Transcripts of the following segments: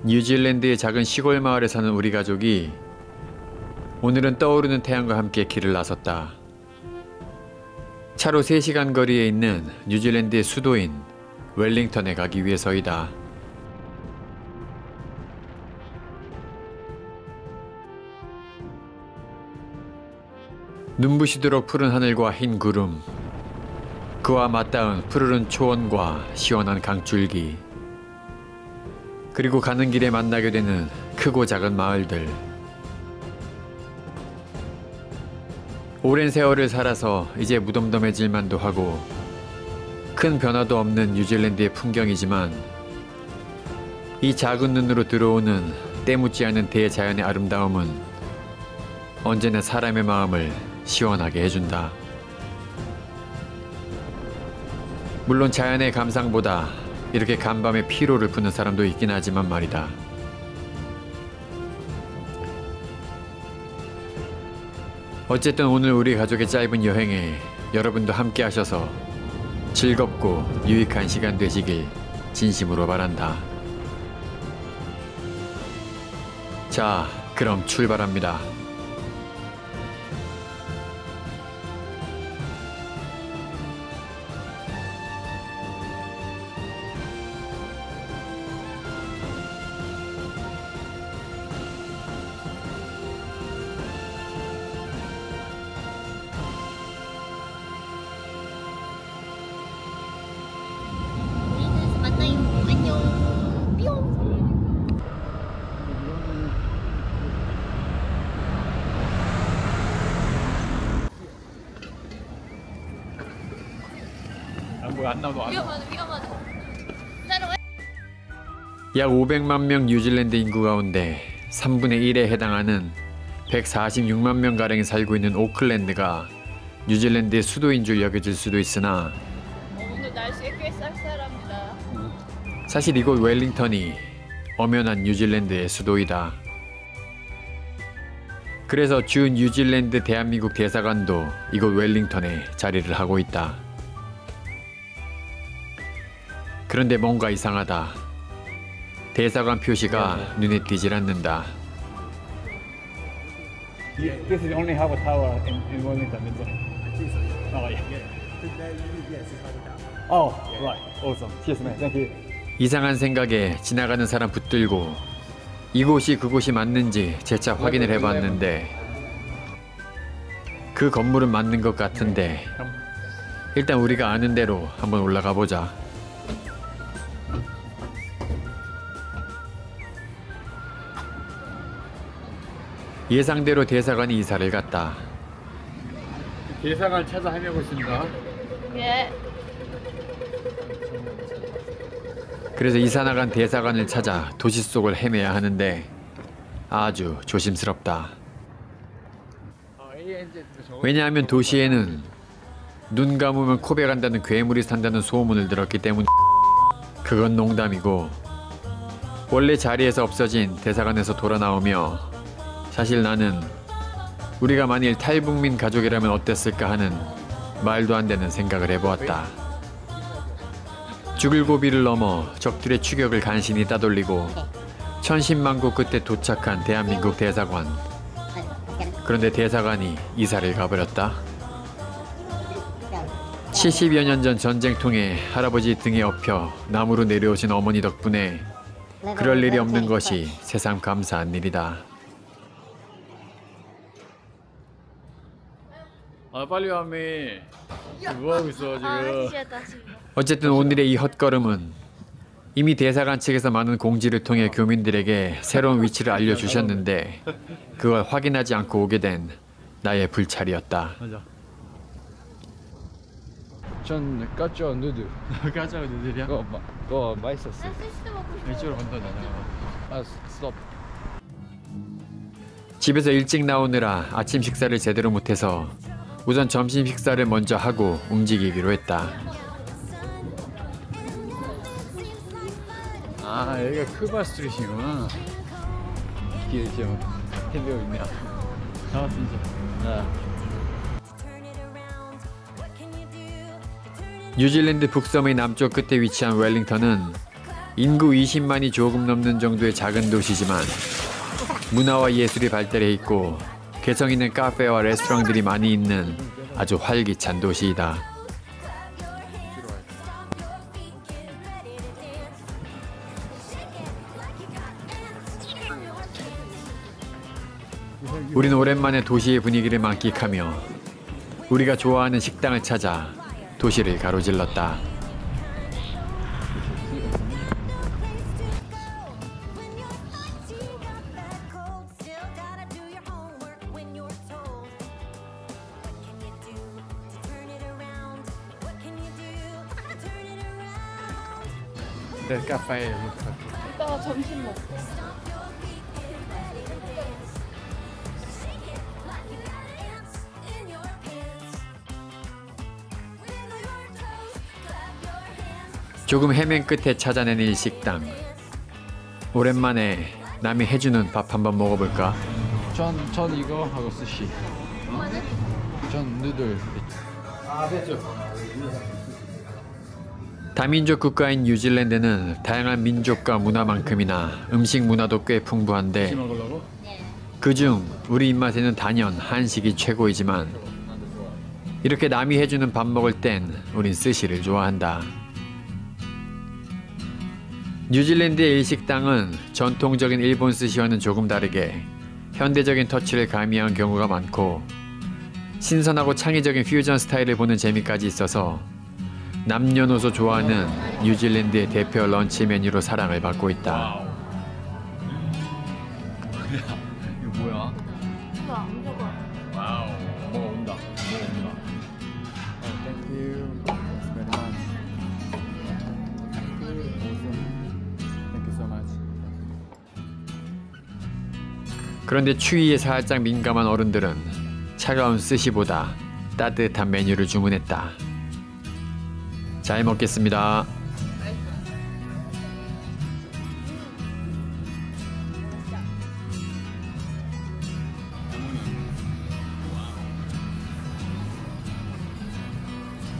뉴질랜드의 작은 시골 마을에 사는 우리 가족이 오늘은 떠오르는 태양과 함께 길을 나섰다. 차로 3시간 거리에 있는 뉴질랜드의 수도인 웰링턴에 가기 위해서이다. 눈부시도록 푸른 하늘과 흰 구름, 그와 맞닿은 푸르른 초원과 시원한 강줄기, 그리고 가는 길에 만나게 되는 크고 작은 마을들. 오랜 세월을 살아서 이제 무덤덤해질 만도 하고 큰 변화도 없는 뉴질랜드의 풍경이지만 이 작은 눈으로 들어오는 때묻지 않은 대자연의 아름다움은 언제나 사람의 마음을 시원하게 해준다. 물론 자연의 감상보다 이렇게 간밤에 피로를 푸는 사람도 있긴 하지만 말이다. 어쨌든 오늘 우리 가족의 짧은 여행에 여러분도 함께 하셔서 즐겁고 유익한 시간 되시길 진심으로 바란다. 자, 그럼 출발합니다. 약 500만 명 뉴질랜드 인구 가운데 3분의 1에 해당하는 146만 명가량이 살고 있는 오클랜드가 뉴질랜드의 수도인 줄 여겨질 수도 있으나 오늘 날씨가 꽤 쌀쌀합니다. 사실 이곳 웰링턴이 엄연한 뉴질랜드의 수도이다. 그래서 주 뉴질랜드 대한민국 대사관도 이곳 웰링턴에 자리를 하고 있다. 그런데 뭔가 이상하다. 대사관 표시가 눈에 띄질 않는다. This is only have a tower in Wellington, isn't it? Oh, yeah. Oh, right. Awesome. Cheers, man. Thank you. 이상한 생각에 지나가는 사람 붙들고 이곳이 그곳이 맞는지 재차 확인을 해봤는데 그 건물은 맞는 것 같은데 일단 우리가 아는 대로 한번 올라가 보자. 예상대로 대사관이 이사를 갔다. 대사관 찾아 헤매고 있습니다. 예. 그래서 이사 나간 대사관을 찾아 도시 속을 헤매야 하는데 아주 조심스럽다. 왜냐하면 도시에는 눈 감으면 코베 간다는 괴물이 산다는 소문을 들었기 때문. 그건 농담이고 원래 자리에서 없어진 대사관에서 돌아 나오며 사실 나는 우리가 만일 탈북민 가족이라면 어땠을까 하는 말도 안 되는 생각을 해보았다. 죽을 고비를 넘어 적들의 추격을 간신히 따돌리고 천신만고 끝에 도착한 대한민국 대사관. 그런데 대사관이 이사를 가버렸다. 70여 년 전 전쟁통에 할아버지 등에 업혀 남으로 내려오신 어머니 덕분에 그럴 일이 없는 것이 새삼 감사한 일이다. 아, 빨리 와매. 뭐하고 있어 지금? 어쨌든 오늘의 이 헛걸음은 이미 대사관 측에서 많은 공지를 통해 교민들에게 새로운 위치를 알려주셨는데 그걸 확인하지 않고 오게 된 나의 불찰이었다. 맞아. 전 까쪼 누드. 가자 누들이야? 그거 맛있었어. 이쪽으로 간다 나가. 아, 스톱. 집에서 일찍 나오느라 아침 식사를 제대로 못해서 우선 점심 식사를 먼저 하고 움직이기로 했다. 아, 여기가 크바 스트리트이구나. 이게 지금 해배우 있네. 나왔어 이제. 뉴질랜드 북섬의 남쪽 끝에 위치한 웰링턴은 인구 20만이 조금 넘는 정도의 작은 도시지만 문화와 예술이 발달해 있고 개성 있는 카페와 레스토랑들이 많이 있는 아주 활기찬 도시이다. 우린 오랜만에 도시의 분위기를 만끽하며 우리가 좋아하는 식당을 찾아 도시를 가로질렀다. Del caffè. 이따가 점심 먹고. 조금 헤맨 끝에 찾아낸 일식당. 오랜만에 남이 해주는 밥 한번 먹어볼까? 전 이거 하고 스시. 전 누들. 다민족 국가인 뉴질랜드는 다양한 민족과 문화만큼이나 음식 문화도 꽤 풍부한데 그중 우리 입맛에는 단연 한식이 최고이지만 이렇게 남이 해주는 밥 먹을 땐 우린 스시를 좋아한다. 뉴질랜드의 일식당은 전통적인 일본 스시와는 조금 다르게 현대적인 터치를 가미한 경우가 많고 신선하고 창의적인 퓨전 스타일을 보는 재미까지 있어서 남녀노소 좋아하는 뉴질랜드의 대표 런치 메뉴로 사랑을 받고 있다. 이거 뭐야? 이거 안 먹어. 와우. 뭐가 온다. Thank you. That's very much. Awesome. Thank you so much. 그런데 추위에 살짝 민감한 어른들은 차가운 스시보다 따뜻한 메뉴를 주문했다. 잘 먹겠습니다.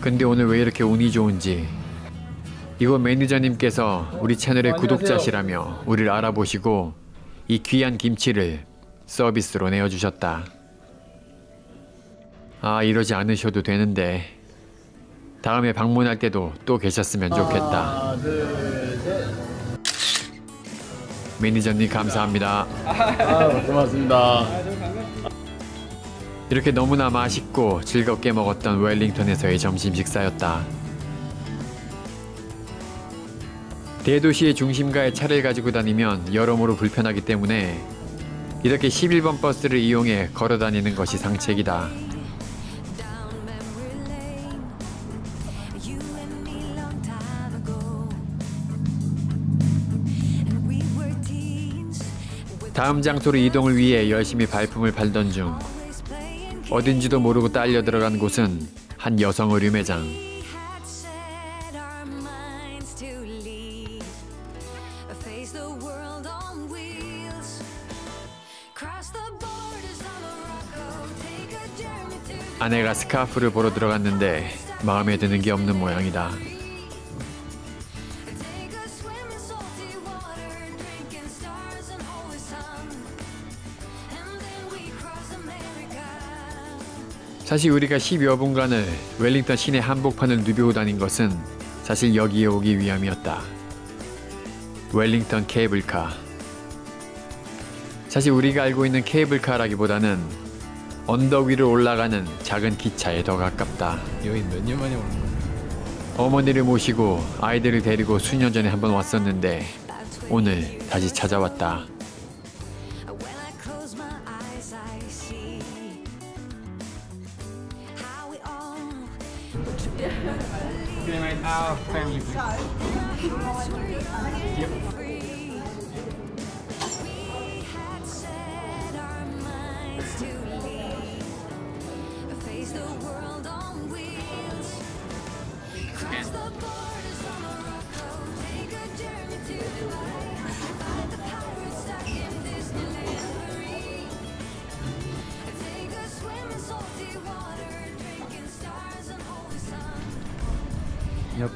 근데 오늘 왜 이렇게 운이 좋은지 이곳 매니저님께서 우리 채널의 구독자시라며 우리를 알아보시고 이 귀한 김치를 서비스로 내어주셨다. 아, 이러지 않으셔도 되는데 다음에 방문할 때도 또 계셨으면 좋겠다. 매니저님 감사합니다. 고맙습니다. 이렇게 너무나 맛있고 즐겁게 먹었던 웰링턴에서의 점심 식사였다. 대도시의 중심가에 차를 가지고 다니면 여러모로 불편하기 때문에 이렇게 11번 버스를 이용해 걸어 다니는 것이 상책이다. 다음 장소로 이동을 위해 열심히 발품을 팔던 중 어딘지도 모르고 딸려 들어간 곳은 한 여성 의류 매장. 아내가 스카프를 보러 들어갔는데 마음에 드는 게 없는 모양이다. 사실 우리가 10여 분간을 웰링턴 시내 한복판을 누비고 다닌 것은 사실 여기에 오기 위함이었다. 웰링턴 케이블카. 사실 우리가 알고 있는 케이블카라기보다는 언덕 위로 올라가는 작은 기차에 더 가깝다. 여기 몇 년 만에 오는 거야? 어머니를 모시고 아이들을 데리고 수년 전에 한번 왔었는데 오늘 다시 찾아왔다. Our family. Yep.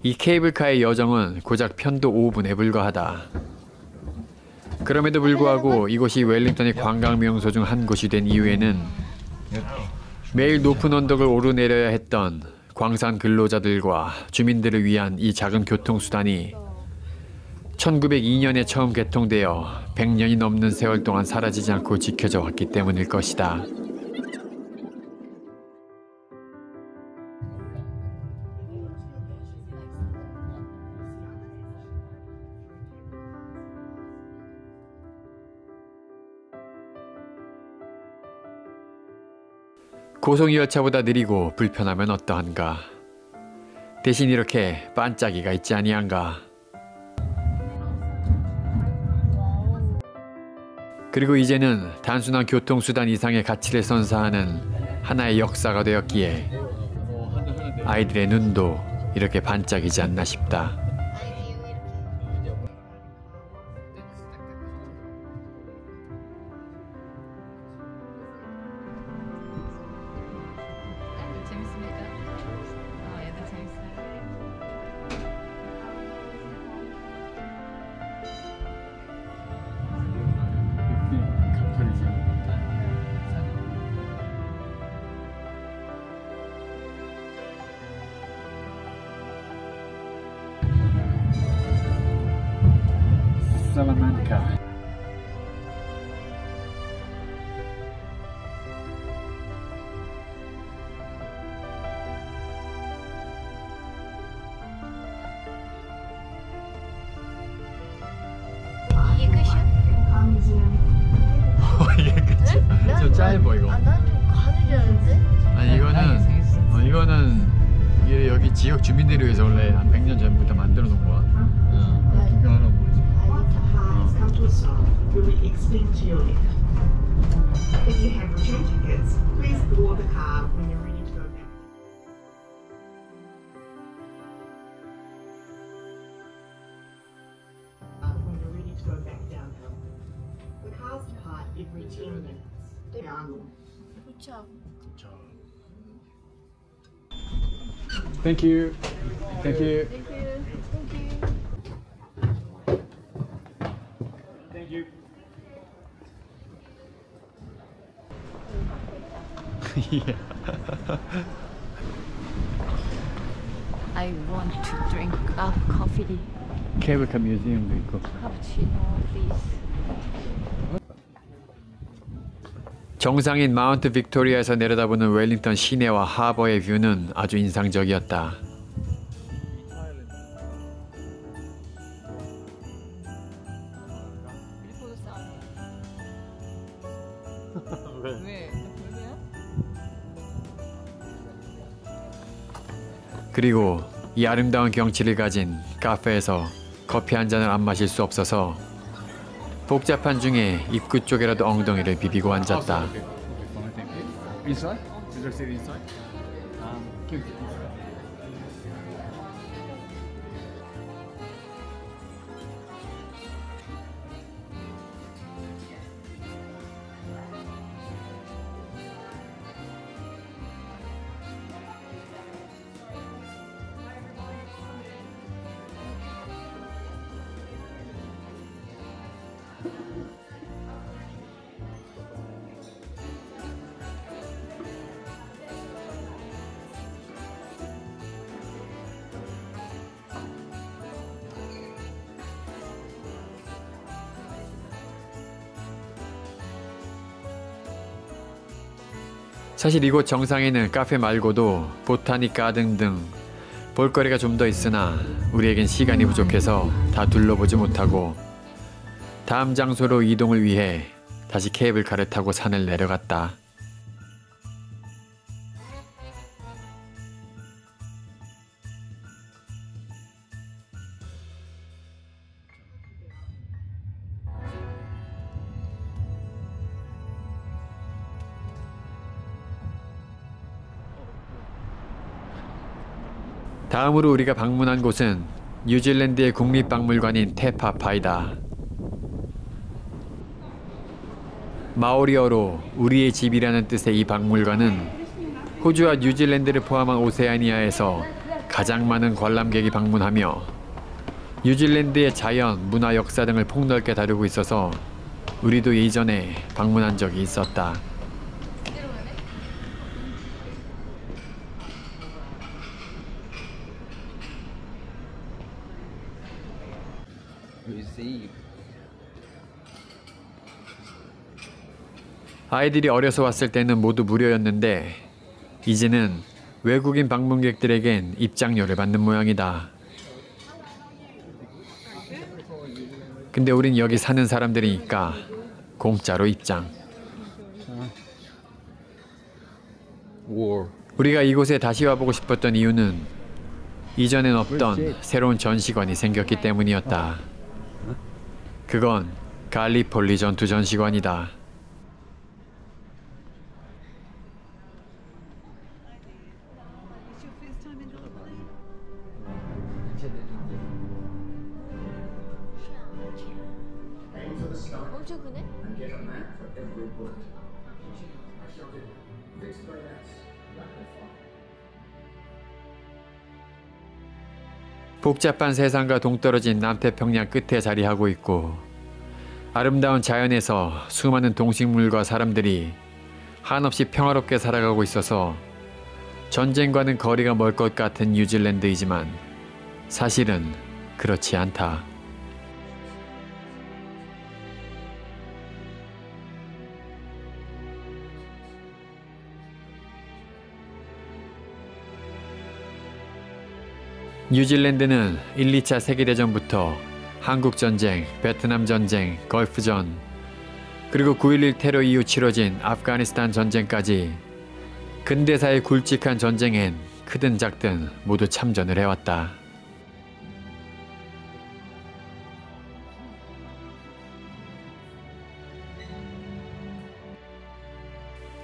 이 케이블카의 여정은 고작 편도 5분에 불과하다. 그럼에도 불구하고 이곳이 웰링턴의 관광 명소 중 한 곳이 된 이유에는 매일 높은 언덕을 오르내려야 했던 광산 근로자들과 주민들을 위한 이 작은 교통수단이 1902년에 처음 개통되어 100년이 넘는 세월 동안 사라지지 않고 지켜져 왔기 때문일 것이다. 고속이 열차보다 느리고 불편하면 어떠한가. 대신 이렇게 반짝이가 있지 아니한가. 그리고 이제는 단순한 교통수단 이상의 가치를 선사하는 하나의 역사가 되었기에 아이들의 눈도 이렇게 반짝이지 않나 싶다. 재밌습니까? 애들 재밌어요. Salamanca. 이게 끝이야? 이게 그치? 좀 짧아 이거. 난좀 가는 줄 알았는데? 아니 이거는 이게 여기 지역 주민들을 위해서 원래 한 100년 전부터 만들어 놓은 거야. 이거 하라고 그러지. Has come to a stop. Will be explained to your lift. If you have return tickets, please board the car when you're ready to go back. When you're ready to go back downhill. The cars depart every 10 minutes. Down. 그쵸. Thank you. Thank you. Thank you. I want to drink coffee. 케이블카 뮤지엄도 있고. Cappuccino, please. 정상인 마운트 빅토리아에서 내려다보는 웰링턴 시내와 하버의 뷰는 아주 인상적이었다. 왜? 그리고 이 아름다운 경치를 가진 카페에서 커피 한 잔을 안 마실 수 없어서 복잡한 중에 입구 쪽에라도 엉덩이를 비비고 앉았다. Inside? Is there a seat inside? Give it. 사실 이곳 정상에는 카페 말고도 보타닉 가든 등 볼거리가 좀 더 있으나 우리에겐 시간이 부족해서 다 둘러보지 못하고 다음 장소로 이동을 위해 다시 케이블카를 타고 산을 내려갔다. 다음으로 우리가 방문한 곳은 뉴질랜드의 국립박물관인 테파파이다. 마오리어로 우리의 집이라는 뜻의 이 박물관은 호주와 뉴질랜드를 포함한 오세아니아에서 가장 많은 관람객이 방문하며 뉴질랜드의 자연, 문화, 역사 등을 폭넓게 다루고 있어서 우리도 예전에 방문한 적이 있었다. 아이들이 어려서 왔을 때는 모두 무료였는데 이제는 외국인 방문객들에겐 입장료를 받는 모양이다. 근데 우린 여기 사는 사람들이니까 공짜로 입장. 우리가 이곳에 다시 와보고 싶었던 이유는 이전엔 없던 새로운 전시관이 생겼기 때문이었다. 그건 갈리폴리 전투 전시관이다. 엄청 크네? 복잡한 세상과 동떨어진 남태평양 끝에 자리하고 있고 아름다운 자연에서 수많은 동식물과 사람들이 한없이 평화롭게 살아가고 있어서 전쟁과는 거리가 멀 것 같은 뉴질랜드이지만 사실은 그렇지 않다. 뉴질랜드는 1, 2차 세계대전부터 한국전쟁, 베트남전쟁, 걸프전, 그리고 9.11 테러 이후 치러진 아프가니스탄 전쟁까지 근대사의 굵직한 전쟁엔 크든 작든 모두 참전을 해왔다.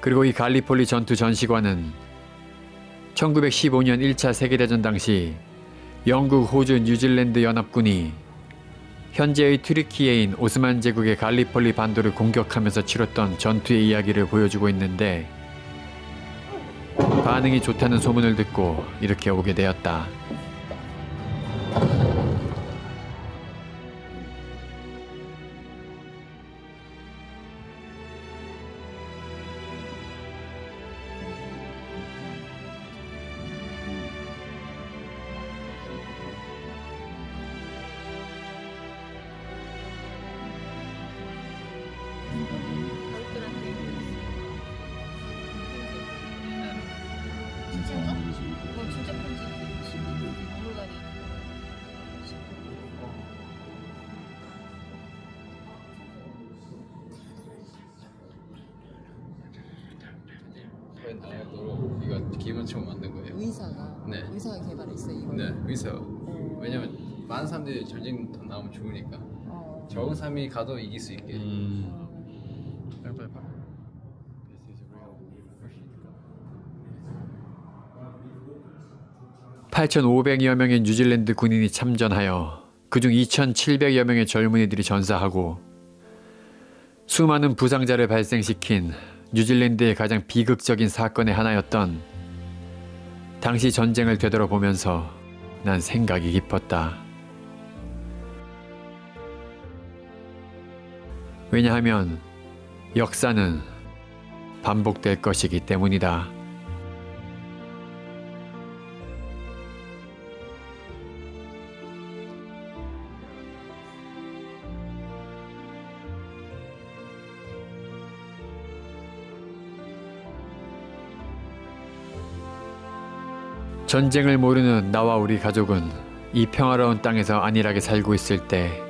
그리고 이 갈리폴리 전투 전시관은 1915년 1차 세계대전 당시 영국, 호주, 뉴질랜드 연합군이 현재의 튀르키예인 오스만 제국의 갈리폴리 반도를 공격하면서 치렀던 전투의 이야기를 보여주고 있는데 반응이 좋다는 소문을 듣고 이렇게 오게 되었다. 진짜인가? 진짜 편지. 모르다니. 이거 기본처럼 만든 거예요. 의사가 네. 의사가 개발했어 이거. 네, 의사. 왜냐면 많은 사람들이 전쟁 나오면 죽으니까 적은 사람이 가도 이길 수 있게. 빨리. 8,500여 명의 뉴질랜드 군인이 참전하여 그중 2,700여 명의 젊은이들이 전사하고 수많은 부상자를 발생시킨 뉴질랜드의 가장 비극적인 사건의 하나였던 당시 전쟁을 되돌아보면서 난 생각이 깊었다. 왜냐하면 역사는 반복될 것이기 때문이다. 전쟁을 모르는 나와 우리 가족은 이 평화로운 땅에서 안일하게 살고 있을 때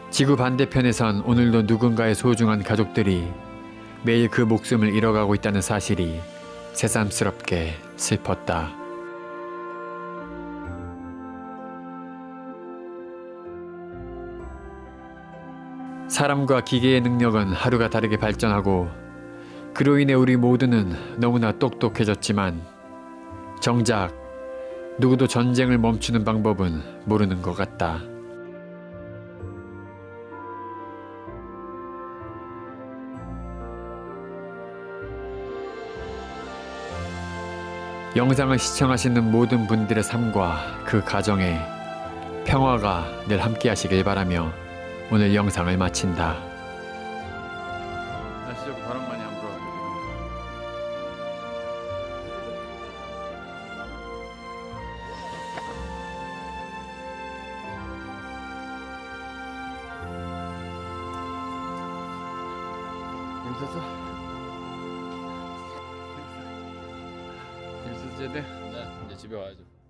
지구 반대편에선 오늘도 누군가의 소중한 가족들이 매일 그 목숨을 잃어가고 있다는 사실이 새삼스럽게 슬펐다. 사람과 기계의 능력은 하루가 다르게 발전하고 그로 인해 우리 모두는 너무나 똑똑해졌지만 정작 누구도 전쟁을 멈추는 방법은 모르는 것 같다. 영상을 시청하시는 모든 분들의 삶과 그 가정에 평화가 늘 함께 하시길 바라며 오늘 영상을 마친다. 날씨 좋고 바람 많이 안 불어가지고 재밌었어? 재밌었어 쟤들? 네, 이제 집에 와야죠.